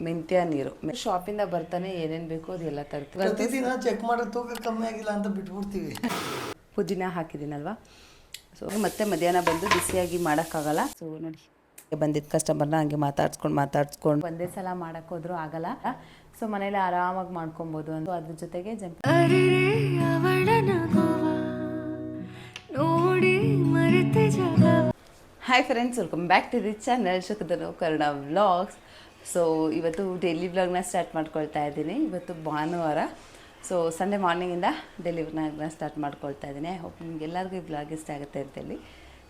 ಮೆಂತ್ಯ ನೀರು ಶಾಪಿಂದ ಬರ್ತಾನೆ ಏನೇನು ಬೇಕೋ ಅದೆಲ್ಲ ತರ್ತೀವಿ. ಪ್ರತಿದಿನ ಚೆಕ್ ಮಾಡೋ ತೂಕ ಕಮ್ಮಿ ಆಗಿಲ್ಲ ಅಂತ ಬಿಟ್ಬಿಡ್ತೀವಿ. ಪುದೀನ ಹಾಕಿದ್ದೀನಲ್ವಾ, ಸೊ ಮತ್ತೆ ಮಧ್ಯಾಹ್ನ ಬಂದು ಬಿಸಿಯಾಗಿ ಮಾಡೋಕ್ಕಾಗಲ್ಲ. ಸೊ ನೋಡಿ, ಬಂದಿದ್ದ ಕಸ್ಟಮರ್ನ ಹಂಗೆ ಮಾತಾಡ್ಸ್ಕೊಂಡು ಒಂದೇ ಸಲ ಮಾಡೋಕ್ಕೋದ್ರೂ ಆಗಲ್ಲ. ಸೊ ಮನೇಲಿ ಆರಾಮಾಗಿ ಮಾಡ್ಕೊಬೋದು ಅಂತ ಅದ್ರ ಜೊತೆಗೆ hi friends, welcome back to the channel ಶುಕದನು ಕನ್ನಡ ವ್ಲಾಗ್ಸ್. ಸೊ ಇವತ್ತು ಡೈಲಿ ವ್ಲಾಗ್ನ ಸ್ಟಾರ್ಟ್ ಮಾಡ್ಕೊಳ್ತಾ ಇದ್ದೀನಿ. ಇವತ್ತು ಭಾನುವಾರ, ಸೊ ಸಂಡೇ ಮಾರ್ನಿಂಗಿಂದ ಡೈಲಿ ವ್ಲಾಗ್ನ ಸ್ಟಾರ್ಟ್ ಮಾಡ್ಕೊಳ್ತಾ ಇದ್ದೀನಿ. ಐ ಹೋಪ್ ನಿಮ್ಗೆಲ್ಲರಿಗೂ ಈ ವ್ಲಾಗ್ ಇಷ್ಟ ಆಗುತ್ತೆ ಅಂತೇಳಿ.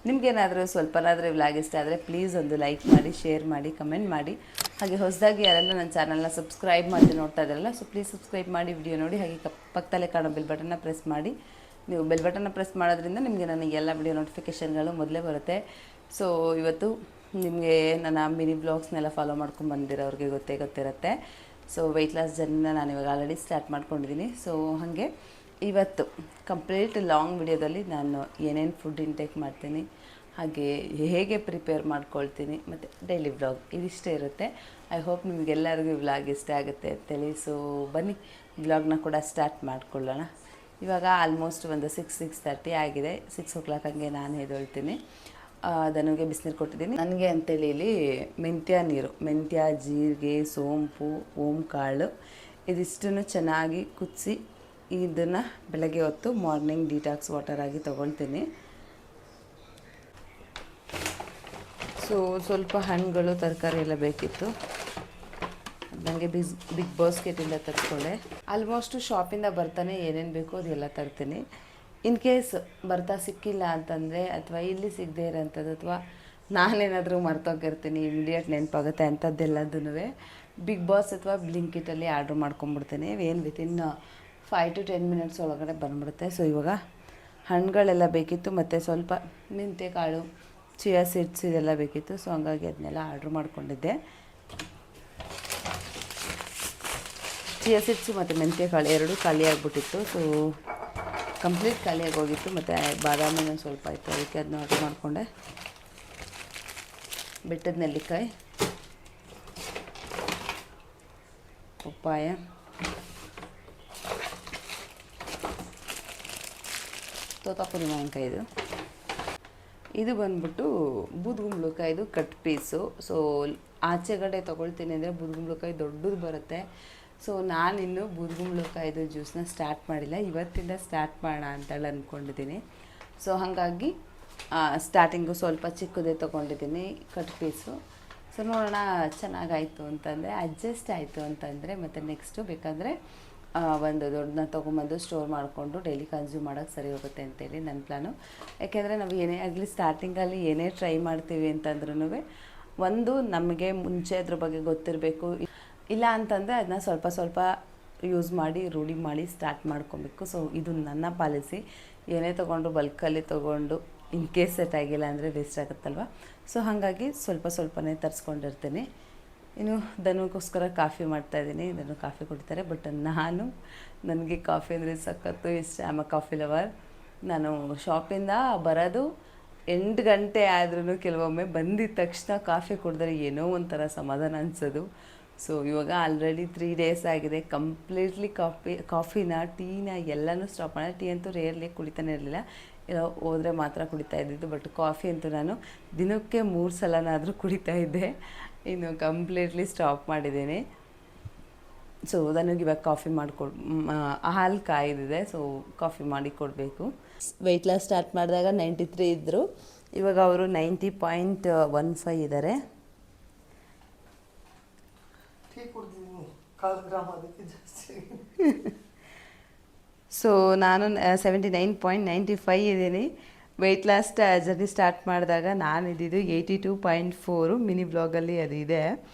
ನಿಮಗೇನಾದರೂ ಸ್ವಲ್ಪನಾದರೂ ವ್ಲಾಗ್ ಇಷ್ಟ ಆದರೆ ಪ್ಲೀಸ್ ಒಂದು ಲೈಕ್ ಮಾಡಿ, ಶೇರ್ ಮಾಡಿ, ಕಮೆಂಟ್ ಮಾಡಿ. ಹಾಗೆ ಹೊಸದಾಗಿ ಯಾರೆಲ್ಲ ನನ್ನ ಚಾನಲ್ನ ಸಬ್ಸ್ಕ್ರೈಬ್ ಮಾಡಿ ನೋಡ್ತಾ ಇದ್ದಾರಲ್ಲ, ಸೊ ಪ್ಲೀಸ್ ಸಬ್ಸ್ಕ್ರೈಬ್ ಮಾಡಿ, ವಿಡಿಯೋ ನೋಡಿ. ಹಾಗೆ ಪಕ್ಕದಲ್ಲೇ ಕಾಣೋ ಬೆಲ್ ಬಟನ್ನ ಪ್ರೆಸ್ ಮಾಡಿ. ನೀವು ಬೆಲ್ ಬಟನ್ನ ಪ್ರೆಸ್ ಮಾಡೋದ್ರಿಂದ ನಿಮಗೆ ನನಗೆ ಎಲ್ಲ ವಿಡಿಯೋ ನೋಟಿಫಿಕೇಷನ್ಗಳು ಮೊದಲೇ ಬರುತ್ತೆ. ಸೊ ಇವತ್ತು ನಿಮಗೆ ನನ್ನ ಮಿನಿ ಬ್ಲಾಗ್ಸ್ನೆಲ್ಲ ಫಾಲೋ ಮಾಡ್ಕೊಂಡು ಬಂದಿರೋರಿಗೆ ಗೊತ್ತಿರುತ್ತೆ. ಸೊ ವೆಯ್ಟ್ ಲಾಸ್ ಜರ್ನಿನ ನಾನು ಇವಾಗ ಆಲ್ರೆಡಿ ಸ್ಟಾರ್ಟ್ ಮಾಡ್ಕೊಂಡಿದ್ದೀನಿ. ಸೊ ಹಾಗೆ ಇವತ್ತು ಕಂಪ್ಲೀಟ್ ಲಾಂಗ್ ವಿಡಿಯೋದಲ್ಲಿ ನಾನು ಏನೇನು ಫುಡ್ ಇಂಟೇಕ್ ಮಾಡ್ತೀನಿ, ಹಾಗೆ ಹೇಗೆ ಪ್ರಿಪೇರ್ ಮಾಡ್ಕೊಳ್ತೀನಿ, ಮತ್ತು ಡೈಲಿ ವ್ಲಾಗ್ ಇದಿಷ್ಟೇ ಇರುತ್ತೆ. ಐ ಹೋಪ್ ನಿಮಗೆಲ್ಲರಿಗೂ ವ್ಲಾಗ್ ಇಷ್ಟ ಆಗುತ್ತೆ ಅಂತೇಳಿ. ಸೊ ಬನ್ನಿ ವ್ಲಾಗ್ನ ಕೂಡ ಸ್ಟಾರ್ಟ್ ಮಾಡ್ಕೊಳ್ಳೋಣ. ಇವಾಗ ಆಲ್ಮೋಸ್ಟ್ ಒಂದು 6:30 ಆಗಿದೆ. 6 o'clock ಹಂಗೆ ನಾನು ಎದ್ದೇಳ್ತೀನಿ. ದನಗೆ ಬಿಸಿನೀರು ಕೊಟ್ಟಿದ್ದೀನಿ. ನನಗೆ ಅಂತೇಳಿ ಇಲ್ಲಿ ಮೆಂತ್ಯ, ಜೀರಿಗೆ, ಸೋಂಪು, ಓಂಕಾಳು ಇದಿಷ್ಟನ್ನು ಚೆನ್ನಾಗಿ ಕುದಿಸಿ ಇದನ್ನು ಬೆಳಗ್ಗೆ ಹೊತ್ತು ಮಾರ್ನಿಂಗ್ ಡಿಟಾಕ್ಸ್ ವಾಟರ್ ಆಗಿ ತೊಗೊಳ್ತೀನಿ. ಸೊ ಸ್ವಲ್ಪ ಹಣ್ಣುಗಳು, ತರಕಾರಿ ಎಲ್ಲ ಬೇಕಿತ್ತು. ನನಗೆ ಬಿಗ್ ಬಾಸ್ಕೆಟಿಂದ ತರಿಸ್ಕೊಂಡೆ. ಆಲ್ಮೋಸ್ಟು ಶಾಪಿಂದ ಬರ್ತಾನೆ ಏನೇನು ಬೇಕೋ ಅದೆಲ್ಲ ತರ್ತೀನಿ. ಇನ್ ಕೇಸ್ ಬರ್ತಾ ಸಿಕ್ಕಿಲ್ಲ ಅಂತಂದರೆ, ಅಥವಾ ಇಲ್ಲಿ ಸಿಗದೆ ಇರೋಂಥದ್ದು, ಅಥವಾ ನಾನೇನಾದರೂ ಮರ್ತೋಗಿರ್ತೀನಿ, ಇಮಿಡಿಯೇಟ್ ನೆನಪಾಗುತ್ತೆ ಅಂಥದ್ದೆಲ್ಲದೂ ಬಿಗ್ ಬಾಸ್ ಅಥವಾ ಬ್ಲಿಂಕಿಟಲ್ಲಿ ಆರ್ಡ್ರ್ ಮಾಡ್ಕೊಂಬಿಡ್ತೀನಿ. ಏನು ವಿತಿನ್ 5 to 10 minutes ಒಳಗಡೆ ಬಂದ್ಬಿಡುತ್ತೆ. ಸೊ ಇವಾಗ ಹಣ್ಣುಗಳೆಲ್ಲ ಬೇಕಿತ್ತು, ಮತ್ತು ಸ್ವಲ್ಪ ಮೆಂತ್ಯಕಾಳು, ಚಿಯಾ ಸೀಡ್ಸ್ ಇದೆಲ್ಲ ಬೇಕಿತ್ತು. ಸೊ ಹಂಗಾಗಿ ಅದನ್ನೆಲ್ಲ ಆರ್ಡ್ರ್ ಮಾಡ್ಕೊಂಡಿದ್ದೆ. ಚಿಯಾ ಸೀಡ್ಸು ಮತ್ತು ಮೆಂತ್ಯಕಾಳು ಎರಡೂ ಖಾಲಿ ಆಗಿಬಿಟ್ಟಿತ್ತು. ಸೊ ಕಂಪ್ಲೀಟ್ ಖಾಲಿಯಾಗಿ ಹೋಗಿತ್ತು. ಮತ್ತು ಬಾದಾಮಿನ ಸ್ವಲ್ಪ ಇತ್ತು, ಅದಕ್ಕೆ ಅದನ್ನ ಆರ್ಡ್ರ್ ಮಾಡಿಕೊಂಡೆ. ಬೆಟ್ಟದ ನೆಲ್ಲಿಕಾಯಿ, ಪಪ್ಪಾಯ, ತೋತಾಪುರಿ ಮಾವಿನಕಾಯಿ, ಇದು ಬಂದ್ಬಿಟ್ಟು ಬೂದುಗುಂಬಳಕಾಯಿದು ಕಟ್ ಪೀಸು. ಸೊ ಆಚೆಗಡೆ ತೊಗೊಳ್ತೀನಿ ಅಂದರೆ ಬೂದುಗುಂಬಳಕಾಯಿ ದೊಡ್ಡದು ಬರುತ್ತೆ. ಸೊ ನಾನಿನ್ನು ಬೂದುಗುಂಬಳಕಾಯಿದು ಜ್ಯೂಸನ್ನ ಸ್ಟಾರ್ಟ್ ಮಾಡಿಲ್ಲ, ಇವತ್ತಿಂದ ಸ್ಟಾರ್ಟ್ ಮಾಡೋಣ ಅಂತೇಳಿ ಅಂದ್ಕೊಂಡಿದ್ದೀನಿ. ಸೊ ಹಾಗಾಗಿ ಸ್ಟಾರ್ಟಿಂಗು ಸ್ವಲ್ಪ ಚಿಕ್ಕದೇ ತೊಗೊಂಡಿದ್ದೀನಿ ಕಟ್ ಪೀಸು. ಸೊ ನೋಡೋಣ, ಚೆನ್ನಾಗಾಯಿತು ಅಂತಂದರೆ, ಅಡ್ಜಸ್ಟ್ ಆಯಿತು ಅಂತಂದರೆ ಮತ್ತು ನೆಕ್ಸ್ಟು ಬೇಕಾದರೆ ಒಂದು ದೊಡ್ಡನ್ನ ತೊಗೊಂಬಂದು ಸ್ಟೋರ್ ಮಾಡಿಕೊಂಡು ಡೈಲಿ ಕನ್ಸ್ಯೂಮ್ ಮಾಡೋಕ್ಕೆ ಸರಿ ಹೋಗುತ್ತೆ ಅಂತೇಳಿ ನನ್ನ ಪ್ಲ್ಯಾನು. ಯಾಕೆಂದರೆ ನಾವು ಏನೇ ಆಗಲಿ ಸ್ಟಾರ್ಟಿಂಗಲ್ಲಿ ಏನೇ ಟ್ರೈ ಮಾಡ್ತೀವಿ ಅಂತಂದ್ರೂ ಒಂದು ನಮಗೆ ಮುಂಚೆ ಅದ್ರ ಬಗ್ಗೆ ಗೊತ್ತಿರಬೇಕು. ಇಲ್ಲ ಅಂತಂದರೆ ಅದನ್ನ ಸ್ವಲ್ಪ ಯೂಸ್ ಮಾಡಿ, ರೂಢಿ ಮಾಡಿ ಸ್ಟಾರ್ಟ್ ಮಾಡ್ಕೊಬೇಕು. ಸೊ ಇದು ನನ್ನ ಪಾಲಿಸಿ. ಏನೇ ತೊಗೊಂಡು ಬಲ್ಕಲ್ಲಿ ತೊಗೊಂಡು ಇನ್ ಕೇಸ್ ಸೆಟ್ ಆಗಿಲ್ಲ ಅಂದರೆ ವೇಸ್ಟ್ ಆಗುತ್ತಲ್ವ. ಸೊ ಹಾಗಾಗಿ ಸ್ವಲ್ಪನೇ ತರಿಸ್ಕೊಂಡಿರ್ತೀನಿ. ಇನ್ನು ದನಕ್ಕೋಸ್ಕರ ಕಾಫಿ ಮಾಡ್ತಾಯಿದ್ದೀನಿ. ದನ ಕಾಫಿ ಕುಡಿತಾರೆ. ಬಟ್ ನನಗೆ ಕಾಫಿ ಅಂದರೆ ಸಖತ್ತು ಇಷ್ಟ. Am a coffee lover. ನಾನು ಶಾಪಿಂದ ಬರೋದು 8 ಗಂಟೆ ಆದ್ರೂ ಕೆಲವೊಮ್ಮೆ ಬಂದಿದ್ದ ತಕ್ಷಣ ಕಾಫಿ ಕುಡಿದ್ರೆ ಏನೋ ಒಂಥರ ಸಮಾಧಾನ ಅನಿಸೋದು. ಸೊ ಇವಾಗ ಆಲ್ರೆಡಿ 3 days ಆಗಿದೆ ಕಂಪ್ಲೀಟ್ಲಿ ಕಾಫಿನ, ಟೀನ ಎಲ್ಲನೂ ಸ್ಟಾಪ್ ಮಾಡಿ. ಟೀ ಅಂತೂ ರೇರ್ಲಿ ಕುಡಿತಾನೆ ಇರಲಿಲ್ಲ, ಇಲ್ಲ ಹೋದರೆ ಮಾತ್ರ ಕುಡಿತಾ ಇದ್ದಿದ್ದು. ಬಟ್ ಕಾಫಿ ಅಂತೂ ನಾನು ದಿನಕ್ಕೆ 3 ಸಲನಾದರೂ ಕುಡಿತಾ ಇದ್ದೆ. ಇನ್ನು ಕಂಪ್ಲೀಟ್ಲಿ ಸ್ಟಾಪ್ ಮಾಡಿದ್ದೀನಿ. ಸೊ ನನಗೆ ಇವಾಗ ಕಾಫಿ ಹಾಲು ಕಾಯ್ದಿದೆ. ಸೊ ಕಾಫಿ ಮಾಡಿ ಕೊಡಬೇಕು. ವೆಯ್ಟ್ ಲಾಸ್ ಸ್ಟಾರ್ಟ್ ಮಾಡಿದಾಗ 93 ಇದ್ದರು, ಇವಾಗ ಅವರು 90.15 ಇದ್ದಾರೆ. ಸೊ ನಾನು 79.95 ಇದ್ದೀನಿ. ವೆಯ್ಟ್ ಲಾಸ್ ಜರ್ನಿ ಸ್ಟಾರ್ಟ್ ಮಾಡಿದಾಗ ನಾನು ಇದ್ದಿದ್ದು 82.4. ಮಿನಿ ಬ್ಲಾಗಲ್ಲಿ ಅದು ಇದೆ.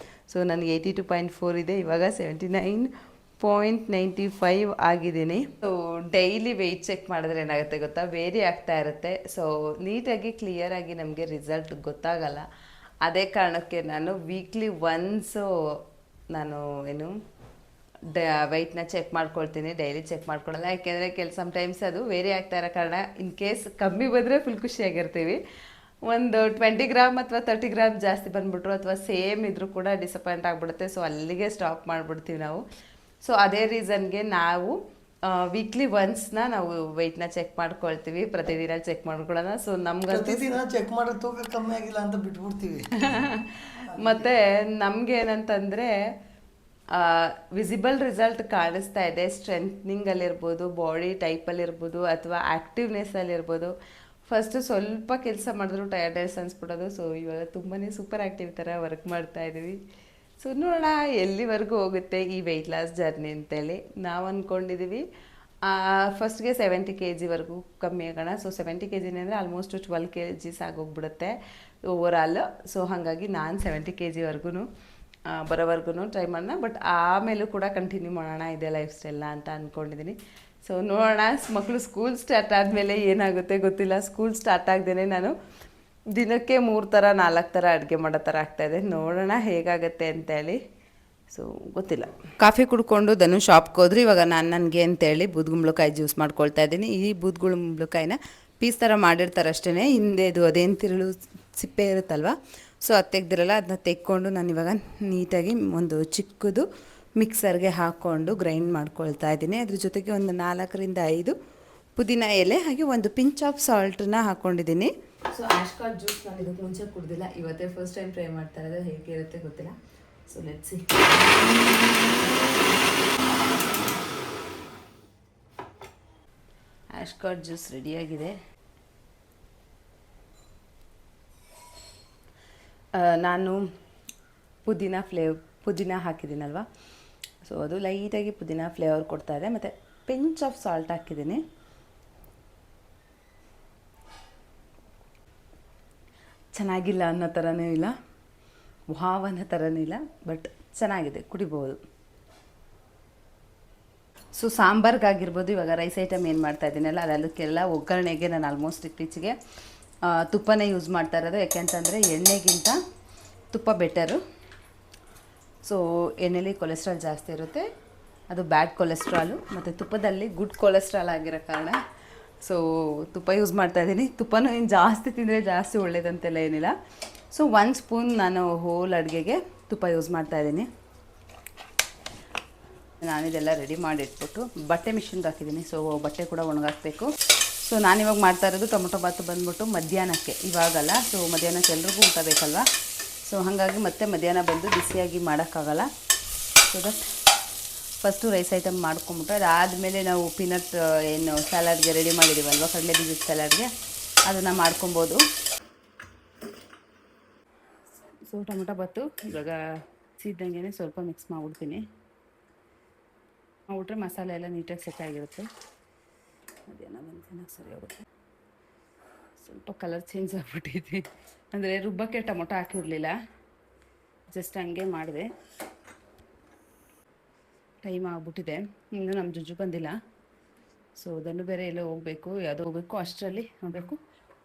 ಸೊ ನನಗೆ 82.4 ಇದೆ. ಇವಾಗ 79.95 ಆಗಿದ್ದೀನಿ. ಸೊ ಡೈಲಿ ವೆಯ್ಟ್ ಚೆಕ್ ಮಾಡಿದ್ರೆ ಏನಾಗುತ್ತೆ ಗೊತ್ತಾ, ವೇರಿ ಆಗ್ತಾ ಇರುತ್ತೆ. ಸೊ ನೀಟಾಗಿ ಕ್ಲಿಯರಾಗಿ ನಮಗೆ ರಿಸಲ್ಟ್ ಗೊತ್ತಾಗಲ್ಲ. ಅದೇ ಕಾರಣಕ್ಕೆ ನಾನು ವೀಕ್ಲಿ ಒನ್ಸು ನಾನು ವೆಯ್ಟ್ನ ಚೆಕ್ ಮಾಡ್ಕೊಳ್ತೀನಿ. ಡೈಲಿ ಚೆಕ್ ಮಾಡ್ಕೊಳ್ಳಲ್ಲ, ಯಾಕೆಂದರೆ ಸಮ್ಟೈಮ್ಸ್ ಅದು ವೇರಿ ಆಗ್ತಾ ಇರೋ ಕಾರಣ ಇನ್ ಕೇಸ್ ಕಮ್ಮಿ ಬಂದರೆ ಫುಲ್ ಖುಷಿಯಾಗಿರ್ತೀವಿ. ಒಂದು 20 ಗ್ರಾಮ್ ಅಥವಾ 30 ಗ್ರಾಮ್ ಜಾಸ್ತಿ ಬಂದ್ಬಿಟ್ರು ಅಥವಾ ಸೇಮ್ ಇದ್ರೂ ಕೂಡ ಡಿಸಪಾಯಿಂಟ್ ಆಗಿಬಿಡುತ್ತೆ. ಸೊ ಅಲ್ಲಿಗೆ ಸ್ಟಾಪ್ ಮಾಡಿಬಿಡ್ತೀವಿ ನಾವು. ಸೊ ಅದೇ ರೀಸನ್ಗೆ ನಾವು ವೀಕ್ಲಿ ಒನ್ಸ್ನ ನಾವು ವೆಯ್ಟ್ನ ಚೆಕ್ ಮಾಡ್ಕೊಳ್ತೀವಿ, ಪ್ರತಿದಿನ ಚೆಕ್ ಮಾಡ್ಕೊಳ್ಳೋಣ. ಸೊ ನಮ್ಗಂತೂ ಪ್ರತಿದಿನ ಚೆಕ್ ಮಾಡಿದ್ರೆ ತೂಕ ಕಮ್ಮಿ ಆಗಿಲ್ಲ ಅಂತ ಬಿಟ್ಬಿಡ್ತೀವಿ. ಮತ್ತು ನಮ್ಗೆ ಏನಂತಂದರೆ ವಿಸಿಬಲ್ ರಿಸಲ್ಟ್ ಕಾಣಿಸ್ತಾ ಇದೆ. ಸ್ಟ್ರೆಂತ್ನಿಂಗಲ್ಲಿರ್ಬೋದು, ಬಾಡಿ ಟೈಪಲ್ಲಿರ್ಬೋದು, ಅಥವಾ ಆ್ಯಕ್ಟಿವ್ನೆಸ್ಸಲ್ಲಿರ್ಬೋದು. ಫಸ್ಟು ಸ್ವಲ್ಪ ಕೆಲಸ ಮಾಡಿದ್ರು ಟಯರ್ಡ್ನೆಸ್ ಅನ್ಸ್ಬಿಡೋದು. ಸೊ ಇವಾಗ ತುಂಬಾ ಸೂಪರ್ ಆ್ಯಕ್ಟಿವ್ ಥರ ವರ್ಕ್ ಮಾಡ್ತಾ ಇದ್ದೀವಿ. ಸೊ ನೋಡೋಣ ಎಲ್ಲಿವರೆಗೂ ಹೋಗುತ್ತೆ ಈ ವೆಯ್ಟ್ ಲಾಸ್ ಜರ್ನಿ ಅಂತೇಳಿ. ನಾವು ಅಂದ್ಕೊಂಡಿದ್ದೀವಿ ಫಸ್ಟ್ಗೆ 70 kgವರೆಗೂ ಕಮ್ಮಿ ಆಗೋಣ. ಸೊ 70 kg ಅಂದರೆ ಆಲ್ಮೋಸ್ಟ್ 12 kgs ಆಗೋಗ್ಬಿಡುತ್ತೆ ಓವರಾಲ್. ಸೊ ಹಾಗಾಗಿ ನಾನು 70 kgವರೆಗೂ ಬರೋವರೆಗೂ ಟ್ರೈ ಮಾಡೋಣ. ಬಟ್ ಆಮೇಲೂ ಕೂಡ ಕಂಟಿನ್ಯೂ ಮಾಡೋಣ ಇದೇ ಲೈಫ್ ಸ್ಟೈಲ್ನ ಅಂತ ಅಂದ್ಕೊಂಡಿದ್ದೀನಿ. ಸೊ ನೋಡೋಣ, ಮಕ್ಕಳು ಸ್ಕೂಲ್ ಸ್ಟಾರ್ಟ್ ಆದಮೇಲೆ ಏನಾಗುತ್ತೆ ಗೊತ್ತಿಲ್ಲ. ಸ್ಕೂಲ್ ಸ್ಟಾರ್ಟ್ ಆಗದೇ ನಾನು ದಿನಕ್ಕೆ 3 ಥರ 4 ಥರ ಅಡುಗೆ ಮಾಡೋ ಥರ ಆಗ್ತಾಯಿದೆ. ನೋಡೋಣ ಹೇಗಾಗುತ್ತೆ ಅಂತೇಳಿ. ಸೊ ಗೊತ್ತಿಲ್ಲ. ಕಾಫಿ ಕುಡ್ಕೊಂಡು ಧನು ಶಾಪ್ಗೆ ಹೋದ್ರು. ಇವಾಗ ನಾನು ನನಗೆ ಅಂತೇಳಿ ಬೂದ್ಗುಂಬಳಕಾಯಿ ಜ್ಯೂಸ್ ಮಾಡ್ಕೊಳ್ತಾ ಇದ್ದೀನಿ. ಈ ಬೂದ್ಗುಂಬಳಕಾಯಿನ ಪೀಸ್ ಥರ ಮಾಡಿರ್ತಾರೆ ಅಷ್ಟೇ. ಹಿಂದೆದು ಅದೇನು ತಿರುಳು ಸಿಪ್ಪೆ ಇರುತ್ತಲ್ವ, ಸೊ ಅದು ತೆಗ್ದಿರಲ್ಲ, ಅದನ್ನ ತೆಕ್ಕೊಂಡು ನಾನು ಇವಾಗ ನೀಟಾಗಿ ಒಂದು ಚಿಕ್ಕದು ಮಿಕ್ಸರ್ಗೆ ಹಾಕ್ಕೊಂಡು ಗ್ರೈಂಡ್ ಮಾಡ್ಕೊಳ್ತಾ ಇದ್ದೀನಿ. ಅದ್ರ ಜೊತೆಗೆ ಒಂದು 4ರಿಂದ 5 ಪುದೀನ ಎಲೆ, ಹಾಗೆ ಒಂದು ಪಿಂಚ್ ಆಫ್ ಸಾಲ್ಟನ್ನ ಹಾಕ್ಕೊಂಡಿದ್ದೀನಿ. ಸೊ ಆಶ್ಕಾಟ್ ಜ್ಯೂಸ್ ನಾನು ಇದಕ್ಕೆ ಮುಂಚೆ ಕುಡ್ದಿಲ್ಲ, ಇವತ್ತೇ ಫಸ್ಟ್ ಟೈಮ್ ಟ್ರೈ ಮಾಡ್ತಾ ಇರೋದು. ಹೇಗಿರುತ್ತೆ ಗೊತ್ತಿಲ್ಲ. So let's see. ಆಶ್ಕಾಟ್ ಜ್ಯೂಸ್ ರೆಡಿಯಾಗಿದೆ. ನಾನು ಪುದೀನ ಹಾಕಿದ್ದೀನಲ್ವ, ಸೊ ಅದು ಲೈಟಾಗಿ ಪುದೀನ ಫ್ಲೇವರ್ ಕೊಡ್ತಾಯಿದೆ. ಮತ್ತು ಪಿಂಚ್ ಆಫ್ ಸಾಲ್ಟ್ ಹಾಕಿದ್ದೀನಿ. ಚೆನ್ನಾಗಿಲ್ಲ ಅನ್ನೋ ಥರನೂ ಇಲ್ಲ, ವಾವ್ ಅನ್ನೋ ಥರನೂ ಇಲ್ಲ, ಬಟ್ ಚೆನ್ನಾಗಿದೆ, ಕುಡಿಬೋದು. ಸೊ ಸಾಂಬಾರ್ಗಾಗಿರ್ಬೋದು, ಇವಾಗ ರೈಸ್ ಐಟಮ್ ಏನು ಮಾಡ್ತಾ ಇದ್ದೀನಲ್ಲ ಅದಕ್ಕೆಲ್ಲ ಒಗ್ಗರಣೆಗೆ ನಾನು ಆಲ್ಮೋಸ್ಟ್ ಇತ್ತೀಚೆಗೆ ತುಪ್ಪನೇ ಯೂಸ್ ಮಾಡ್ತಾ ಇರೋದು. ಯಾಕೆಂತಂದರೆ ಎಣ್ಣೆಗಿಂತ ತುಪ್ಪ ಬೆಟರು. ಸೊ ಎಣ್ಣೆಲಿ ಕೊಲೆಸ್ಟ್ರಾಲ್ ಜಾಸ್ತಿ ಇರುತ್ತೆ, ಅದು ಬ್ಯಾಡ್ ಕೊಲೆಸ್ಟ್ರಾಲು. ಮತ್ತು ತುಪ್ಪದಲ್ಲಿ ಗುಡ್ ಕೊಲೆಸ್ಟ್ರಾಲ್ ಆಗಿರೋ ಕಾರಣ ಸೊ ತುಪ್ಪ ಯೂಸ್ ಮಾಡ್ತಾಯಿದ್ದೀನಿ. ತುಪ್ಪನೂ ಏನು ಜಾಸ್ತಿ ತಿಂದರೆ ಜಾಸ್ತಿ ಒಳ್ಳೇದಂತೆಲ್ಲ ಏನಿಲ್ಲ. ಸೊ 1 ಸ್ಪೂನ್ ನಾನು ಹೋಲ್ ಅಡುಗೆಗೆ ತುಪ್ಪ ಯೂಸ್ ಮಾಡ್ತಾಯಿದ್ದೀನಿ. ನಾನಿದೆಲ್ಲ ರೆಡಿ ಮಾಡಿ ಇಟ್ಬಿಟ್ಟು ಬಟ್ಟೆ ಮಿಷಿನ್ಗೆ ಹಾಕಿದ್ದೀನಿ. ಸೊ ಬಟ್ಟೆ ಕೂಡ ಒಣಗಾಕಬೇಕು. ಸೊ ನಾನಿವಾಗ ಮಾಡ್ತಾ ಇರೋದು ಟೊಮೊಟೊ ಬಾತು ಬಂದ್ಬಿಟ್ಟು ಮಧ್ಯಾಹ್ನಕ್ಕೆ, ಇವಾಗಲ್ಲ. ಸೊ ಮಧ್ಯಾಹ್ನಕ್ಕೆ ಎಲ್ರಿಗೂ ಊಟ ಬೇಕಲ್ವ. ಸೊ ಹಾಗಾಗಿ ಮತ್ತೆ ಮಧ್ಯಾಹ್ನ ಬಂದು ಬಿಸಿಯಾಗಿ ಮಾಡೋಕ್ಕಾಗಲ್ಲ. So that first rice item ಮಾಡ್ಕೊಂಬಿಟ್ಟು ಅದಾದಮೇಲೆ ನಾವು ಪೀನಟ್ ಏನು ಸ್ಯಾಲಡ್ಗೆ ರೆಡಿ ಮಾಡಿದ್ದೀವಲ್ವ, ಕಡಲೆ ಬೀಜದ ಸ್ಯಾಲಡ್ಗೆ, ಅದನ್ನು ಮಾಡ್ಕೊಬೋದು. ಸೊ ಟೊಮೊಟೊ ಬಾತು ಇವಾಗ ಸಿದ್ದಂಗೆ ಸ್ವಲ್ಪ ಮಿಕ್ಸ್ ಮಾಡಿಬಿಡ್ತೀನಿ. ಮಾಡಿಬಿಟ್ರೆ ಮಸಾಲೆ ಎಲ್ಲ ನೀಟಾಗಿ ಸೆಟ್ ಆಗಿರುತ್ತೆ. ಮಧ್ಯಾಹ್ನ ಬಂದು ಸರಿ ಹೋಗುತ್ತೆ. ಸ್ವಲ್ಪ ಕಲರ್ ಚೇಂಜ್ ಆಗಿಬಿಟ್ಟಿದೆ, ಅಂದರೆ ರುಬ್ಬಕ್ಕೆ ಟೊಮೊಟೊ ಹಾಕಿರಲಿಲ್ಲ, ಜಸ್ಟ್ ಹಂಗೆ ಮಾಡಿದೆ. ಟೈಮ್ ಆಗಿಬಿಟ್ಟಿದೆ, ಇನ್ನು ನಮ್ಮ ಜುಜ್ಜು ಬಂದಿಲ್ಲ. ಸೊ ಅದನ್ನು ಬೇರೆ ಎಲ್ಲೋ ಹೋಗಬೇಕು, ಯಾವುದೋ ಹೋಗಬೇಕು, ಅಷ್ಟರಲ್ಲಿ ನೋಡಬೇಕು.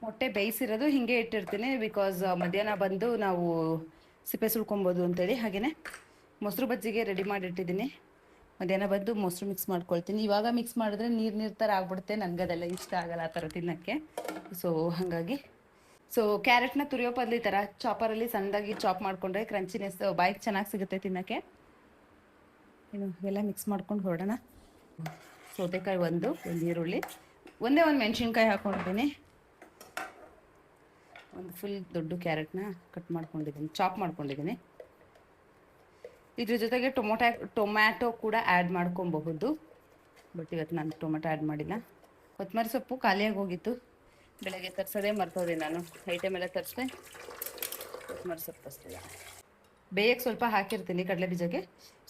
ಮೊಟ್ಟೆ ಬೇಯಿಸಿರೋದು ಹೀಗೆ ಇಟ್ಟಿರ್ತೀನಿ, ಬಿಕಾಸ್ ಮಧ್ಯಾಹ್ನ ಬಂದು ನಾವು ಸಿಪ್ಪೆ ಸುಳ್ಕೊಬೋದು ಅಂತೇಳಿ. ಹಾಗೆಯೇ ಮೊಸರು ಬಜ್ಜಿಗೆ ರೆಡಿ ಮಾಡಿಟ್ಟಿದ್ದೀನಿ. ಮಧ್ಯಾಹ್ನ ಬಂದು ಮೊಸರು ಮಿಕ್ಸ್ ಮಾಡ್ಕೊಳ್ತೀನಿ. ಇವಾಗ ಮಿಕ್ಸ್ ಮಾಡಿದ್ರೆ ನೀರು ಥರ ಆಗ್ಬಿಡುತ್ತೆ, ನನಗೆ ಅದೆಲ್ಲ ಇಷ್ಟ ಆಗಲ್ಲ ಆ ಥರ ತಿನ್ನೋಕ್ಕೆ. ಸೊ ಹಾಗಾಗಿ ಕ್ಯಾರೆಟ್ನ ತುರಿಯೋ ಪದ್ಲಿ ಥರ ಚಾಪರಲ್ಲಿ ಸಣ್ಣದಾಗಿ ಚಾಪ್ ಮಾಡಿಕೊಂಡ್ರೆ ಕ್ರಂಚಿನೆಸ್ ಬಾಯಿಗೆ ಚೆನ್ನಾಗಿ ಸಿಗುತ್ತೆ ತಿನ್ನೋಕ್ಕೆ. ಇನ್ನು ಎಲ್ಲ ಮಿಕ್ಸ್ ಮಾಡ್ಕೊಂಡು ಹೊರಡೋಣ. ಸೌತೆಕಾಯಿ ಒಂದು ಈರುಳ್ಳಿ, ಒಂದೇ ಒಂದು ಮೆಣಸಿನ್ಕಾಯಿ ಹಾಕ್ಕೊಂಡಿದ್ದೀನಿ. ಒಂದು ಫುಲ್ ದೊಡ್ಡ ಕ್ಯಾರೆಟ್ನ ಕಟ್ ಮಾಡ್ಕೊಂಡಿದ್ದೀನಿ, ಚಾಪ್ ಮಾಡ್ಕೊಂಡಿದ್ದೀನಿ. ಇದ್ರ ಜೊತೆಗೆ ಟೊಮ್ಯಾಟೊ ಕೂಡ ಆ್ಯಡ್ ಮಾಡ್ಕೊಬಹುದು, ಬಟ್ ಇವತ್ತು ನಾನು ಟೊಮೆಟೊ ಆ್ಯಡ್ ಮಾಡಿಲ್ಲ. ಕೊತ್ತಂಬರಿ ಸೊಪ್ಪು ಖಾಲಿಯಾಗಿ ಹೋಗಿತ್ತು, ಬೆಳಗ್ಗೆ ತರಿಸೋದೇ ಮರ್ತೋದೆ. ನಾನು ಐಟಮ್ ಎಲ್ಲ ತರಿಸ್ದೆ, ಕೊತ್ತಂಬರಿ ಸೊಪ್ಪು ತರಿಸ್ತಿಲ್ಲ. ಬೇಯಕ್ಕೆ ಸ್ವಲ್ಪ ಹಾಕಿರ್ತೀನಿ ಕಡಲೆ ಬೀಜಕ್ಕೆ.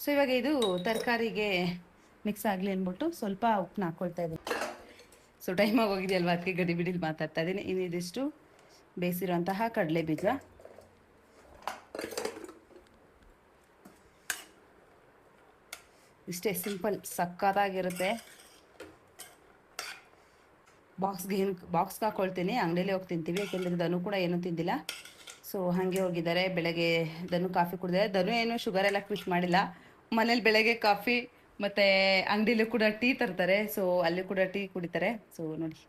ಸೊ ಇವಾಗ ಇದು ತರಕಾರಿಗೆ ಮಿಕ್ಸ್ ಆಗಲಿ ಅಂದ್ಬಿಟ್ಟು ಸ್ವಲ್ಪ ಉಪ್ಪನ್ನ ಹಾಕ್ಕೊಳ್ತಾ ಇದ್ದೀನಿ. ಸೊ ಟೈಮಾಗಿ ಹೋಗಿದೆಯಲ್ವ, ಅದಕ್ಕೆ ಗಡಿ ಬಿಡಿಲಿ ಮಾತಾಡ್ತಾ ಇದ್ದೀನಿ. ಇನ್ನು ಇದಿಷ್ಟು ಬೇಯಿಸಿರೋಂತಹ ಕಡಲೆ ಬೀಜ, ಇಷ್ಟೇ ಸಿಂಪಲ್, ಸಕ್ಕತ್ತಾಗಿರುತ್ತೆ. ಬಾಕ್ಸ್ಗೆ ಹಾಕ್ಕೊಳ್ತೀನಿ, ಅಂಗಡಿಯಲ್ಲೇ ಹೋಗಿ ತಿಂತೀವಿ. ಯಾಕೆಂದರೆ ಧನು ಕೂಡ ಏನೂ ತಿಂದಿಲ್ಲ. ಸೊ ಹಾಗೆ ಹೋಗಿದ್ದಾರೆ. ಬೆಳಗ್ಗೆ ಧನು ಕಾಫಿ ಕುಡಿದ್ರೆ, ಧನು ಏನು ಶುಗರ್ ಎಲ್ಲ ಕ್ವಿಟ್ ಮಾಡಿಲ್ಲ. ಮನೇಲಿ ಬೆಳಗ್ಗೆ ಕಾಫಿ ಮತ್ತು ಅಂಗಡಿಲೂ ಕೂಡ ಟೀ ತರ್ತಾರೆ. ಸೊ ಅಲ್ಲಿ ಕೂಡ ಟೀ ಕುಡಿತಾರೆ. ಸೊ ನೋಡಿ,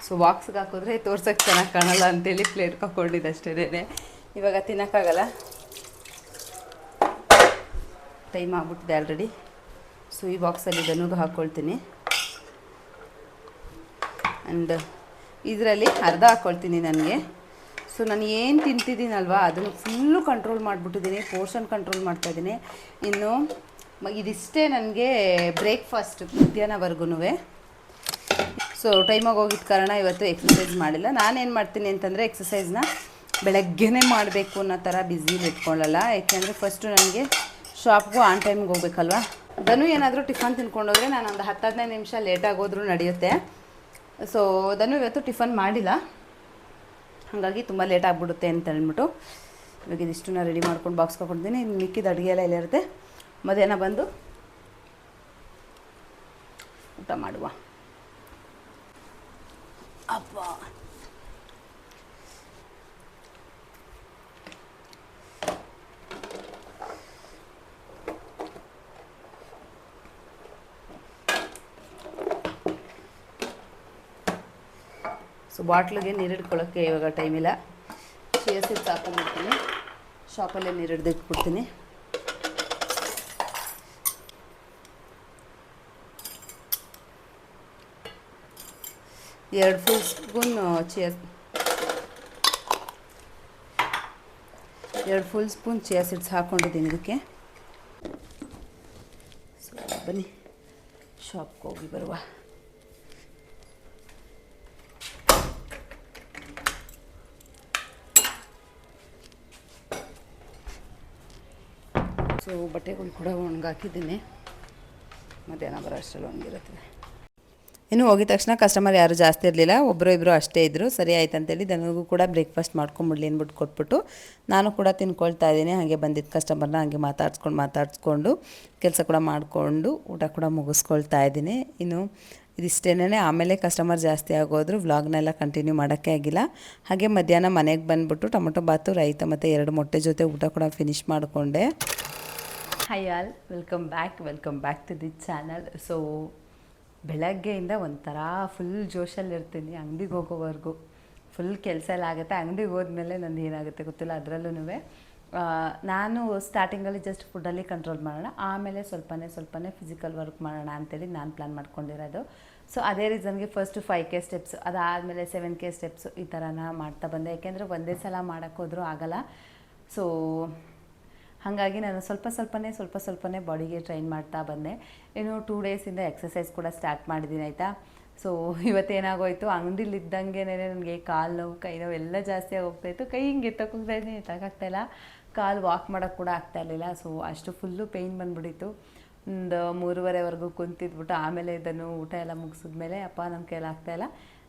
ಸೊ ಬಾಕ್ಸ್ಗೆ ಹಾಕಿದ್ರೆ ತೋರ್ಸೋಕ್ಕೆ ಚೆನ್ನಾಗಿ ಕಾಣಲ್ಲ ಅಂತೇಳಿ ಪ್ಲೇಟ್ಗೆ ಹಾಕ್ಕೊಂಡಿದ್ದೆ ಅಷ್ಟೇ. ಇವಾಗ ತಿನ್ನೋಕ್ಕಾಗಲ್ಲ, ಟೈಮ್ ಆಗ್ಬಿಟ್ಟಿದೆ ಆಲ್ರೆಡಿ. ಸೊ ಈ ಬಾಕ್ಸಲ್ಲಿ ದನೂಗೆ ಹಾಕ್ಕೊಳ್ತೀನಿ ಆ್ಯಂಡ್ ಇದರಲ್ಲಿ ಅರ್ಧ ಹಾಕ್ಕೊಳ್ತೀನಿ ನನಗೆ. ಸೊ ನಾನು ಏನು ತಿಂತಿದ್ದೀನಲ್ವ ಅದನ್ನು ಫುಲ್ಲು ಕಂಟ್ರೋಲ್ ಮಾಡಿಬಿಟ್ಟಿದ್ದೀನಿ, ಪೋರ್ಷನ್ ಕಂಟ್ರೋಲ್ ಮಾಡ್ತಾಯಿದ್ದೀನಿ. ಇನ್ನು ಇದಿಷ್ಟೇ ನನಗೆ ಬ್ರೇಕ್ಫಾಸ್ಟ್ ಮಧ್ಯಾಹ್ನವರೆಗೂ. ಸೊ ಟೈಮಾಗಿ ಹೋಗಿದ್ದ ಕಾರಣ ಇವತ್ತು ಎಕ್ಸಸೈಸ್ ಮಾಡಿಲ್ಲ. ನಾನೇನು ಮಾಡ್ತೀನಿ ಅಂತಂದರೆ ಎಕ್ಸಸೈಸ್ನ ಬೆಳಗ್ಗೆನೇ ಮಾಡಬೇಕು ಅನ್ನೋ ಥರ ಬ್ಯುಸಿಲಿ ಇಟ್ಕೊಳ್ಳಲ್ಲ. ಯಾಕೆಂದರೆ ಫಸ್ಟು ನನಗೆ ಶಾಪ್ಗೂ ಆನ್ ಟೈಮಿಗೆ ಹೋಗ್ಬೇಕಲ್ವ. ಧನು ಏನಾದರೂ ಟಿಫನ್ ತಿನ್ಕೊಂಡೋದ್ರೆ ನಾನು ಒಂದು 10-15 ನಿಮಿಷ ಲೇಟಾಗಿ ಹೋದ್ರೂ ನಡೆಯುತ್ತೆ. ಸೊ ಧನು ಇವತ್ತು ಟಿಫನ್ ಮಾಡಿಲ್ಲ, ಹಾಗಾಗಿ ತುಂಬ ಲೇಟ್ ಆಗಿಬಿಡುತ್ತೆ ಅಂತ ಅಂದ್ಬಿಟ್ಟು ಇವಾಗ ಇದಿಷ್ಟನ್ನ ರೆಡಿ ಮಾಡ್ಕೊಂಡು ಬಾಕ್ಸ್ ಹಾಕ್ಕೊಡ್ತೀನಿ. ಇನ್ನು ಮಿಕ್ಕಿದ ಅಡುಗೆ ಎಲ್ಲ ಇರುತ್ತೆ, ಮಧ್ಯಾಹ್ನ ಬಂದು ಊಟ ಮಾಡುವ. ಅಪ್ಪ ಸೊ ಬಾಟ್ಲಿಗೆ ನೀರು ಇಟ್ಕೊಳ್ಳೋಕ್ಕೆ ಇವಾಗ ಟೈಮಿಲ್ಲ. ಚಿಯಾ ಸೀಡ್ಸ್ ಹಾಕೊಂಡ್ಬಿಡ್ತೀನಿ, ಶಾಪಲ್ಲೇ ನೀರು ಹಿಡ್ದು ಇಟ್ಬಿಡ್ತೀನಿ. ಎರಡು ಫುಲ್ ಸ್ಪೂನ್ ಚಿಯಾ ಸೀಡ್ಸ್ ಹಾಕ್ಕೊಂಡಿದ್ದೀನಿ ಇದಕ್ಕೆ. ಸೊ ಬನ್ನಿ ಶಾಪ್ಗೆ ಹೋಗಿ ಬರುವ. ಸೊ ಬಟ್ಟೆಗಳು ಕೂಡ ಒಣಗಾಕಿದ್ದೀನಿ, ಮಧ್ಯಾಹ್ನ ಬರೋ ಅಷ್ಟರಲ್ಲಿ ಒಣಗಿರುತ್ತದೆ. ಇನ್ನು ಹೋಗಿದ ತಕ್ಷಣ ಕಸ್ಟಮರ್ ಯಾರು ಜಾಸ್ತಿ ಇರಲಿಲ್ಲ, ಒಬ್ಬರು ಇಬ್ಬರು ಅಷ್ಟೇ ಇದ್ದರು. ಸರಿ ಆಯ್ತು ಅಂತೇಳಿ ನನಗೂ ಕೂಡ ಬ್ರೇಕ್ಫಾಸ್ಟ್ ಮಾಡ್ಕೊಂಬಿಡ್ಲಿ ಅಂದ್ಬಿಟ್ಟು ಕೊಟ್ಬಿಟ್ಟು ನಾನು ಕೂಡ ತಿನ್ಕೊಳ್ತಾ ಇದ್ದೀನಿ. ಹಾಗೆ ಬಂದಿದ್ದ ಕಸ್ಟಮರ್ನ ಹಾಗೆ ಮಾತಾಡಿಸ್ಕೊಂಡು ಕೆಲಸ ಕೂಡ ಮಾಡಿಕೊಂಡು ಊಟ ಕೂಡ ಮುಗಿಸ್ಕೊಳ್ತಾ ಇದ್ದೀನಿ. ಇನ್ನು ಇದಿಷ್ಟೇನೆ. ಆಮೇಲೆ ಕಸ್ಟಮರ್ ಜಾಸ್ತಿ ಆಗೋದ್ರು ವ್ಲಾಗ್ನೆಲ್ಲ ಕಂಟಿನ್ಯೂ ಮಾಡೋಕ್ಕೆ ಆಗಿಲ್ಲ. ಹಾಗೆ ಮಧ್ಯಾಹ್ನ ಮನೆಗೆ ಬಂದುಬಿಟ್ಟು ಟೊಮೊಟೊ ಬಾತು, ರೈತ ಮತ್ತು 2 ಮೊಟ್ಟೆ ಜೊತೆ ಊಟ ಕೂಡ ಫಿನಿಷ್ ಮಾಡಿಕೊಂಡೆ. Hi all, welcome back to the channel. So ಬೆಳಗ್ಗೆಯಿಂದ ಒಂಥರ ಫುಲ್ ಜೋಶಲ್ಲಿರ್ತೀನಿ, ಅಂಗಡಿಗೆ ಹೋಗೋವರೆಗೂ ಫುಲ್ ಕೆಲಸ ಎಲ್ಲ ಆಗುತ್ತೆ. ಅಂಗಡಿಗೆ ಹೋದ್ಮೇಲೆ ನಂದು ಏನಾಗುತ್ತೆ ಗೊತ್ತಿಲ್ಲ. ಅದರಲ್ಲೂ ನಾನು ಸ್ಟಾರ್ಟಿಂಗಲ್ಲಿ ಜಸ್ಟ್ ಫುಡ್ಡಲ್ಲಿ ಕಂಟ್ರೋಲ್ ಮಾಡೋಣ, ಆಮೇಲೆ ಸ್ವಲ್ಪನೇ ಫಿಸಿಕಲ್ ವರ್ಕ್ ಮಾಡೋಣ ಅಂತೇಳಿ ನಾನು ಪ್ಲ್ಯಾನ್ ಮಾಡ್ಕೊಂಡಿರೋದು. ಸೊ ಅದೇ ರೀಸನ್ಗೆ ಫಸ್ಟು 5K ಸ್ಟೆಪ್ಸ್, ಅದಾದಮೇಲೆ 7K ಸ್ಟೆಪ್ಸು ಈ ಥರನ ಮಾಡ್ತಾ ಬಂದೆ. ಯಾಕೆಂದರೆ ಒಂದೇ ಸಲ ಮಾಡೋಕ್ಕೋದ್ರೂ ಆಗೋಲ್ಲ. ಸೊ ಹಾಗಾಗಿ ನಾನು ಸ್ವಲ್ಪನೇ ಬಾಡಿಗೆ ಟ್ರೈನ್ ಮಾಡ್ತಾ ಬಂದೆ. ಇನ್ನು 2 ಡೇಸಿಂದ ಎಕ್ಸಸೈಸ್ ಕೂಡ ಸ್ಟಾರ್ಟ್ ಮಾಡಿದ್ದೀನಿ ಆಯಿತಾ. ಸೊ ಇವತ್ತೇನಾಗೋಯಿತು, ಅಂಗಡಿಲಿದ್ದಂಗೆ ನನಗೆ ಕಾಲು ನೋವು, ಕೈ ನೋವು ಎಲ್ಲ ಜಾಸ್ತಿ ಆಗೋಗ್ತಾಯಿತ್ತು. ಕೈ ಹಿಂಗೆ ಎತ್ತೋಗ್ತಾಯಿದ್ದೀನಿ, ಎತ್ತೋಕ್ಕಾಗ್ತಾಯಿಲ್ಲ. ಕಾಲು ವಾಕ್ ಮಾಡೋಕ್ಕೆ ಕೂಡ ಆಗ್ತಾಯಿರಲಿಲ್ಲ. ಸೊ ಅಷ್ಟು ಫುಲ್ಲು ಪೇಯ್ನ್ ಬಂದುಬಿಟ್ಟಿತ್ತು. ಒಂದು 3:30ವರೆಗೂ ಕುಂತಿದ್ಬಿಟ್ಟು ಆಮೇಲೆ ಇದನ್ನು ಊಟ ಎಲ್ಲ ಮುಗಿಸಿದ್ಮೇಲೆ ಅಪ್ಪ ನನ್ನ ಕೈಯಲ್ಲಿ ಆಗ್ತಾಯಿಲ್ಲ,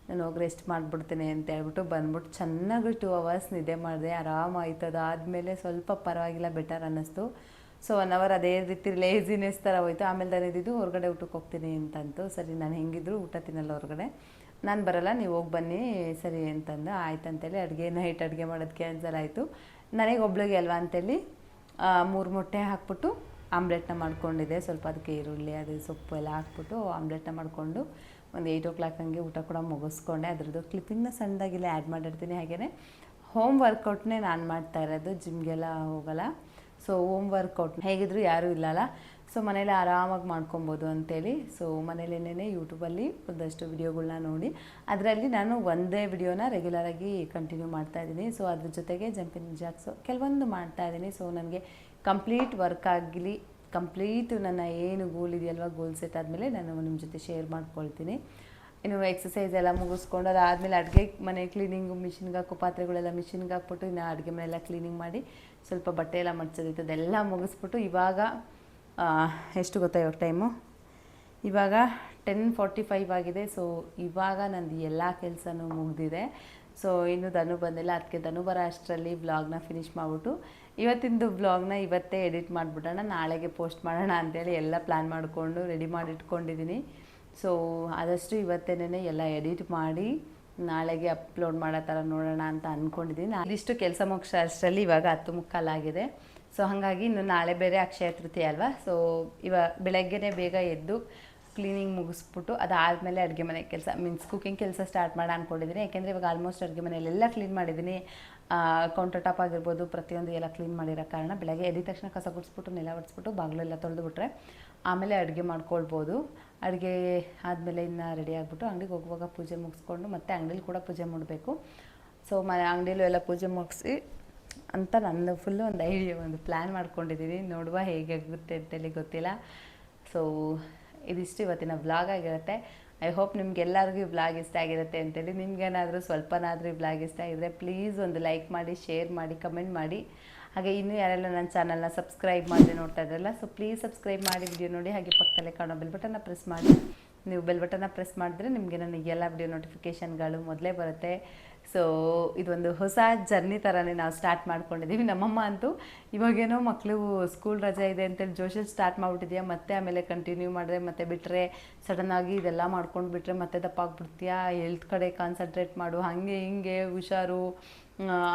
ನಾನು ಹೋಗಿ ರೆಸ್ಟ್ ಮಾಡಿಬಿಡ್ತೀನಿ ಅಂತ ಹೇಳ್ಬಿಟ್ಟು ಬಂದ್ಬಿಟ್ಟು ಚೆನ್ನಾಗಿ 2 ಅವರ್ಸ್ ನಿದ್ದೆ ಮಾಡಿದೆ. ಆರಾಮಾಯಿತು. ಅದಾದಮೇಲೆ ಸ್ವಲ್ಪ ಪರವಾಗಿಲ್ಲ, ಬೆಟರ್ ಅನ್ನಿಸ್ತು. ಸೊ 1 ಅವರ್ ಅದೇ ರೀತಿ ಲೇಜಿನೆಸ್ ಥರ ಹೋಯ್ತು. ಆಮೇಲೆ ನಾನು ಹೊರಗಡೆ ಊಟಕ್ಕೆ ಹೋಗ್ತೀನಿ ಅಂತಂತು. ಸರಿ, ನಾನು ಹೆಂಗಿದ್ರು ಊಟ ತಿನ್ನಲ್ಲ ಹೊರಗಡೆ, ನಾನು ಬರೋಲ್ಲ, ನೀವು ಹೋಗಿ ಬನ್ನಿ ಸರಿ ಅಂತಂದು ಆಯ್ತು ಅಂತೇಳಿ ನೈಟ್ ಅಡುಗೆ ಮಾಡೋದು ಕ್ಯಾನ್ಸಲ್ ಆಯಿತು. ನನಗೆ ಒಬ್ಳಿಗೆ ಅಲ್ವಾ ಅಂತೇಳಿ 3 ಮೊಟ್ಟೆ ಹಾಕ್ಬಿಟ್ಟು ಆಮ್ಲೆಟ್ನ ಮಾಡ್ಕೊಂಡಿದ್ದೆ. ಸ್ವಲ್ಪ ಅದಕ್ಕೆ ಈರುಳ್ಳಿ ಅದು ಸೊಪ್ಪು ಎಲ್ಲ ಹಾಕ್ಬಿಟ್ಟು ಆಮ್ಲೆಟ್ನ ಮಾಡಿಕೊಂಡು ಒಂದು 8 o'clock ಹಂಗೆ ಊಟ ಕೂಡ ಮುಗಿಸ್ಕೊಂಡೆ. ಅದ್ರದ್ದು ಕ್ಲಿಪ್ಪಿಂಗ್ನ ಸಣ್ಣದಾಗಿಲ್ಲ ಆ್ಯಡ್ ಮಾಡಿರ್ತೀನಿ. ಹಾಗೆಯೇ ಹೋಮ್ ವರ್ಕೌಟ್ನೇ ನಾನು ಮಾಡ್ತಾ ಇರೋದು, ಜಿಮ್ಗೆಲ್ಲ ಹೋಗಲ್ಲ. ಸೊ ಹೋಮ್ ವರ್ಕೌಟ್ ಹೇಗಿದ್ರು ಯಾರೂ ಇಲ್ಲಲ್ಲ, ಸೊ ಮನೇಲಿ ಆರಾಮಾಗಿ ಮಾಡ್ಕೊಬೋದು ಅಂತೇಳಿ. ಸೊ ಮನೇಲೇನೇ ಯೂಟ್ಯೂಬಲ್ಲಿ ಒಂದಷ್ಟು ವಿಡಿಯೋಗಳನ್ನ ನೋಡಿ ಅದರಲ್ಲಿ ನಾನು ಒಂದೇ ವಿಡಿಯೋನ ರೆಗ್ಯುಲರಾಗಿ ಕಂಟಿನ್ಯೂ ಮಾಡ್ತಾಯಿದ್ದೀನಿ. ಸೊ ಅದ್ರ ಜೊತೆಗೆ ಜಂಪಿಂಗ್ ಜಾಕ್ಸು ಕೆಲವೊಂದು ಮಾಡ್ತಾಯಿದ್ದೀನಿ. ಸೊ ನನಗೆ ಕಂಪ್ಲೀಟ್ ವರ್ಕ್ ಆಗಲಿ, ಕಂಪ್ಲೀಟ್ ನನ್ನ ಏನು ಗೋಲ್ ಇದೆಯಲ್ವ, ಗೋಲ್ ಸೆಟ್ ಆದಮೇಲೆ ನಾನು ನಿಮ್ಮ ಜೊತೆ ಶೇರ್ ಮಾಡ್ಕೊಳ್ತೀನಿ. ಇನ್ನು ಎಕ್ಸಸೈಸ್ ಎಲ್ಲ ಮುಗಿಸ್ಕೊಂಡು ಅದಾದಮೇಲೆ ಅಡುಗೆ ಮನೆ ಕ್ಲೀನಿಂಗು, ಮಿಷಿನ್ಗೆ ಹಾಕೋ ಪಾತ್ರೆಗಳೆಲ್ಲ ಮಿಷಿನ್ಗೆ ಹಾಕ್ಬಿಟ್ಟು ಇನ್ನು ಅಡುಗೆ ಮನೆಯೆಲ್ಲ ಕ್ಲೀನಿಂಗ್ ಮಾಡಿ ಸ್ವಲ್ಪ ಬಟ್ಟೆ ಎಲ್ಲ ಮಡ್ಚೋದಿತ್ತು, ಅದೆಲ್ಲ ಮುಗಿಸ್ಬಿಟ್ಟು ಇವಾಗ ಎಷ್ಟು ಗೊತ್ತಾ ಇವಾಗ ಟೈಮು, ಇವಾಗ 10:45 ಆಗಿದೆ. ಸೊ ಇವಾಗ ನಂದು ಎಲ್ಲ ಕೆಲಸನೂ ಮುಗಿದಿದೆ. ಸೊ ಇನ್ನು ಧನು ಬಂದಿಲ್ಲ, ಅದಕ್ಕೆ ಧನು ಬರೋ ಅಷ್ಟರಲ್ಲಿ ವ್ಲಾಗ್ನ ಫಿನಿಷ್ ಮಾಡಿಬಿಟ್ಟು ಇವತ್ತಿಂದು ವ್ಲಾಗ್ನ ಇವತ್ತೇ ಎಡಿಟ್ ಮಾಡಿಬಿಡೋಣ, ನಾಳೆಗೆ ಪೋಸ್ಟ್ ಮಾಡೋಣ ಅಂತೇಳಿ ಎಲ್ಲ ಪ್ಲ್ಯಾನ್ ಮಾಡಿಕೊಂಡು ರೆಡಿ ಮಾಡಿ ಇಟ್ಕೊಂಡಿದ್ದೀನಿ. ಸೊ ಆದಷ್ಟು ಇವತ್ತೇನೇ ಎಲ್ಲ ಎಡಿಟ್ ಮಾಡಿ ನಾಳೆಗೆ ಅಪ್ಲೋಡ್ ಮಾಡೋ ಥರ ನೋಡೋಣ ಅಂತ ಅಂದ್ಕೊಂಡಿದ್ದೀನಿ. ಇದಿಷ್ಟು ಕೆಲಸ ಮುಗಿಸೋ ಅಷ್ಟರಲ್ಲಿ ಇವಾಗ 10:45 ಆಗಿದೆ. ಸೊ ಹಾಗಾಗಿ ಇನ್ನು ನಾಳೆ ಬೇರೆ ಅಕ್ಷಯ ತೃತೀಯ ಅಲ್ವಾ. ಸೊ ಬೆಳಗ್ಗೆನೇ ಬೇಗ ಎದ್ದು ಕ್ಲೀನಿಂಗ್ ಮುಗಿಸ್ಬಿಟ್ಟು ಅದಾದಮೇಲೆ ಅಡುಗೆ ಮನೆ ಕೆಲಸ ಮೀನ್ಸ್ ಕುಕಿಂಗ್ ಕೆಲಸ ಸ್ಟಾರ್ಟ್ ಮಾಡಿ ಅಂದ್ಕೊಂಡಿದ್ದೀನಿ. ಯಾಕೆಂದರೆ ಇವಾಗ ಆಲ್ಮೋಸ್ಟ್ ಅಡುಗೆ ಮನೆಯಲ್ಲೆಲ್ಲ ಕ್ಲೀನ್ ಮಾಡಿದ್ದೀನಿ. ಕೌಂಟರ್ ಟಾಪ್ ಆಗಿರ್ಬೋದು ಪ್ರತಿಯೊಂದು ಎಲ್ಲ ಕ್ಲೀನ್ ಮಾಡಿರೋ ಕಾರಣ ಬೆಳಗ್ಗೆ ಎದ್ದ ತಕ್ಷಣ ಕಸ ಗುಡಿಸ್ಬಿಟ್ಟು ನೆಲ ಒರೆಸ್ಬಿಟ್ಟು ಬಾಗಿಲೆಲ್ಲ ತೊಳೆದು ಬಿಟ್ರೆ ಆಮೇಲೆ ಅಡುಗೆ ಮಾಡ್ಕೊಳ್ಬೋದು. ಅಡುಗೆ ಆದಮೇಲೆ ಇನ್ನು ರೆಡಿ ಆಗಿಬಿಟ್ಟು ಅಂಗಡಿಗೆ ಹೋಗುವಾಗ ಪೂಜೆ ಮುಗಿಸ್ಕೊಂಡು ಮತ್ತೆ ಅಂಗಡಿಲಿ ಕೂಡ ಪೂಜೆ ಮಾಡಬೇಕು. ಸೊ ಅಂಗಡಿಲೂ ಎಲ್ಲ ಪೂಜೆ ಮುಗಿಸಿ ಅಂತ ನನ್ನ ಫುಲ್ಲು ಒಂದು ಐಡಿಯಾ ಒಂದು ಪ್ಲ್ಯಾನ್ ಮಾಡ್ಕೊಂಡಿದ್ದೀನಿ. ನೋಡುವ ಹೇಗೆ ಆಗುತ್ತೆ ಅಂತೇಳಿ ಗೊತ್ತಿಲ್ಲ. ಸೊ ಇದಿಷ್ಟು ಇವತ್ತಿನ ವ್ಲಾಗ್ ಆಗಿರುತ್ತೆ. ಐ ಹೋಪ್ ನಿಮ್ಗೆಲ್ಲರಿಗೂ ಈ ವ್ಲಾಗ್ ಇಷ್ಟ ಆಗಿರುತ್ತೆ ಅಂತೇಳಿ. ನಿಮ್ಗೇನಾದರೂ ಸ್ವಲ್ಪನಾದರೂ ಈ ವ್ಲಾಗ್ ಇಷ್ಟ ಆಗಿದ್ರೆ ಪ್ಲೀಸ್ ಒಂದು ಲೈಕ್ ಮಾಡಿ, ಶೇರ್ ಮಾಡಿ, ಕಮೆಂಟ್ ಮಾಡಿ. ಹಾಗೆ ಇನ್ನೂ ಯಾರೆಲ್ಲ ನನ್ನ ಚಾನಲ್ನ ಸಬ್ಸ್ಕ್ರೈಬ್ ಮಾಡಿ ನೋಡ್ತಾ ಇದ್ರಲ್ಲ, ಸೊ ಪ್ಲೀಸ್ ಸಬ್ಸ್ಕ್ರೈಬ್ ಮಾಡಿ ವಿಡಿಯೋ ನೋಡಿ. ಹಾಗೆ ಪಕ್ಕದಲ್ಲೇ ಕಾಣೋ ಬೆಲ್ ಬಟನ್ನ ಪ್ರೆಸ್ ಮಾಡಿ. ನೀವು ಬೆಲ್ ಬಟನ್ನ ಪ್ರೆಸ್ ಮಾಡಿದ್ರೆ ನಿಮಗೆ ನನಗೆ ಎಲ್ಲ ವಿಡಿಯೋ ನೋಟಿಫಿಕೇಷನ್ಗಳು ಮೊದಲೇ ಬರುತ್ತೆ. ಸೊ ಇದೊಂದು ಹೊಸ ಜರ್ನಿ ಥರನೇ ನಾವು ಸ್ಟಾರ್ಟ್ ಮಾಡ್ಕೊಂಡಿದ್ದೀವಿ. ನಮ್ಮಮ್ಮ ಅಂತೂ ಇವಾಗೇನೋ ಮಕ್ಕಳು ಸ್ಕೂಲ್ ರಜೆ ಇದೆ ಅಂತೇಳಿ ಜೋಶಲ್ಲಿ ಸ್ಟಾರ್ಟ್ ಮಾಡಿಬಿಟ್ಟಿದ್ಯಾ, ಮತ್ತೆ ಆಮೇಲೆ ಕಂಟಿನ್ಯೂ ಮಾಡಿದ್ರೆ ಮತ್ತೆ ಬಿಟ್ಟರೆ ಸಡನ್ನಾಗಿ ಇದೆಲ್ಲ ಮಾಡ್ಕೊಂಡು ಬಿಟ್ಟರೆ ಮತ್ತೆ ದಪ್ಪ ಆಗ್ಬಿಡ್ತೀಯಾ, ಹೆಲ್ತ್ ಕಡೆ ಕಾನ್ಸಂಟ್ರೇಟ್ ಮಾಡು, ಹಾಗೆ ಹಿಂಗೆ ಹುಷಾರು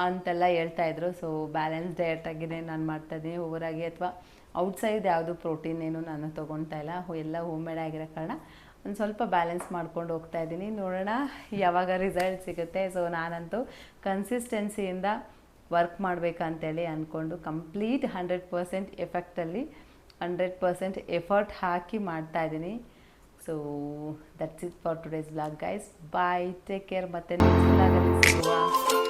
ಅಂತೆಲ್ಲ ಹೇಳ್ತಾಯಿದ್ರು. ಸೊ ಬ್ಯಾಲೆನ್ಸ್ ಡಯಟಾಗಿಯೇ ನಾನು ಮಾಡ್ತಾಯಿದ್ದೀನಿ. ಓವರಾಗಿ ಅಥವಾ ಔಟ್ಸೈಡ್ ಯಾವುದು ಪ್ರೋಟೀನ್ ಏನು ನಾನು ತೊಗೊಳ್ತಾ ಇಲ್ಲ, ಎಲ್ಲ ಹೋಮ್ ಮೇಡ್ ಆಗಿರೋ ಕಾರಣ ಒಂದು ಸ್ವಲ್ಪ ಬ್ಯಾಲೆನ್ಸ್ ಮಾಡ್ಕೊಂಡು ಹೋಗ್ತಾ ಇದ್ದೀನಿ. ನೋಡೋಣ ಯಾವಾಗ ರಿಸಲ್ಟ್ ಸಿಗುತ್ತೆ. ಸೊ ನಾನಂತೂ ಕನ್ಸಿಸ್ಟೆನ್ಸಿಯಿಂದ ವರ್ಕ್ ಮಾಡಬೇಕಂತೇಳಿ ಅಂದ್ಕೊಂಡು ಕಂಪ್ಲೀಟ್ 100% ಎಫೆಕ್ಟಲ್ಲಿ 100% ಎಫರ್ಟ್ ಹಾಕಿ ಮಾಡ್ತಾಯಿದ್ದೀನಿ. So that's it for today's vlog guys. Bye, take care. ಮತ್ತೆ ನೆಕ್ಸ್ಟ್ ವ್ಲಾಗಲ್ಲಿ ಸಿಗುವ.